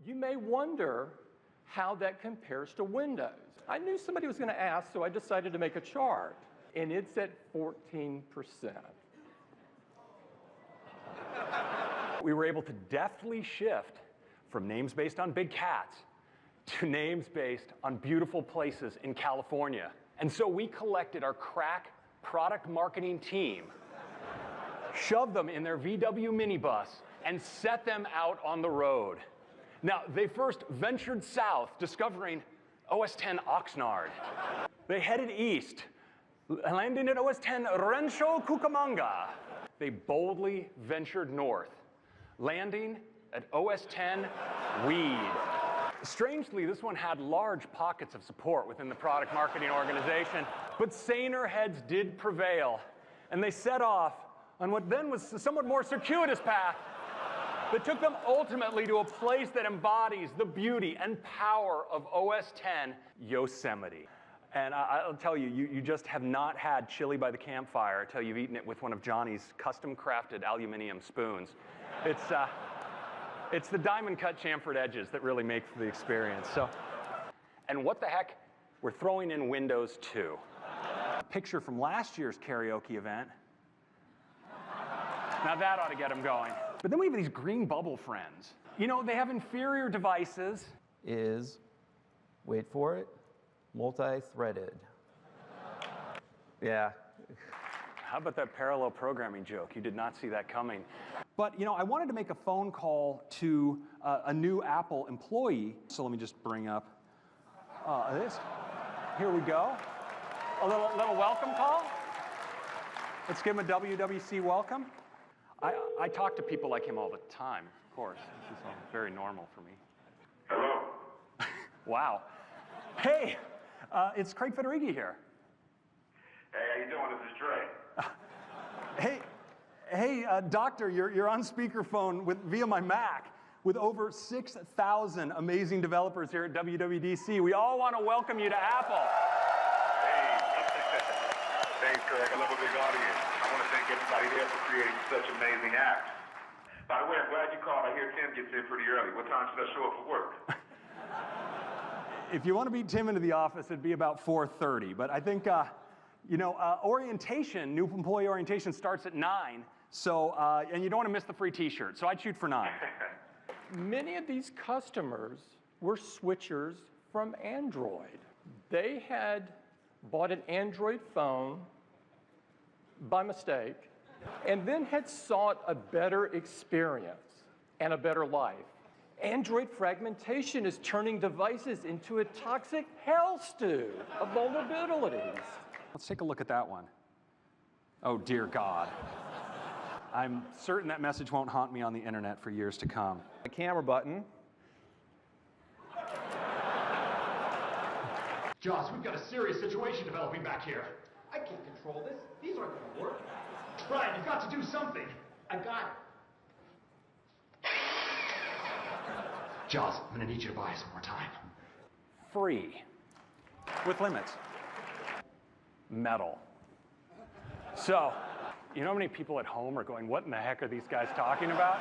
You may wonder how that compares to Windows. I knew somebody was going to ask, so I decided to make a chart, and it's at 14%. We were able to deftly shift from names based on big cats to names based on beautiful places in California. And so we collected our crack product marketing team, shoved them in their VW minibus, and set them out on the road. Now, they first ventured south, discovering OS X Oxnard. They headed east, landing at OS X Rancho Cucamonga. They boldly ventured north, landing at OS X Weed. Strangely, this one had large pockets of support within the product marketing organization, but saner heads did prevail, and they set off on what then was a somewhat more circuitous path that took them ultimately to a place that embodies the beauty and power of OS X, Yosemite. And I'll tell you, you just have not had chili by the campfire until you've eaten it with one of Johnny's custom-crafted aluminum spoons. It's the diamond-cut chamfered edges that really make the experience. And what the heck? We're throwing in Windows 2. A picture from last year's karaoke event. Now that ought to get them going. But then we have these green bubble friends. You know, they have inferior devices. Wait for it, multi-threaded. Yeah. How about that parallel programming joke? You did not see that coming. But, you know, I wanted to make a phone call to a new Apple employee. So let me just bring up this. Here we go. A little welcome call. Let's give him a WWDC welcome. I talk to people like him all the time, of course. This is all very normal for me. Hello. Wow. Hey, it's Craig Federighi here. Hey, how you doing? This is Dre. Hey, doctor, you're on speakerphone via my Mac with over 6,000 amazing developers here at WWDC. We all want to welcome you to Apple. Hey, thanks, Craig. I love a big audience. I want to thank everybody there for creating such amazing apps. By the way, I'm glad you called. I hear Tim gets in pretty early. What time should I show up for work? If you want to beat Tim into the office, it'd be about 4:30. But I think, orientation, new employee orientation starts at 9. So, and you don't want to miss the free T-shirt. So I'd shoot for 9. Many of these customers were switchers from Android. They had bought an Android phone by mistake, and then had sought a better experience and a better life. Android fragmentation is turning devices into a toxic hell stew of vulnerabilities. Let's take a look at that one. Oh, dear God. I'm certain that message won't haunt me on the internet for years to come. The camera button. Joss, we've got a serious situation developing back here. I can't control this. These aren't going to work. Brian, you've got to do something. I got it. Joss, I'm going to need you to buy us one more time. Free. With limits. Metal. So, you know how many people at home are going, what in the heck are these guys talking about?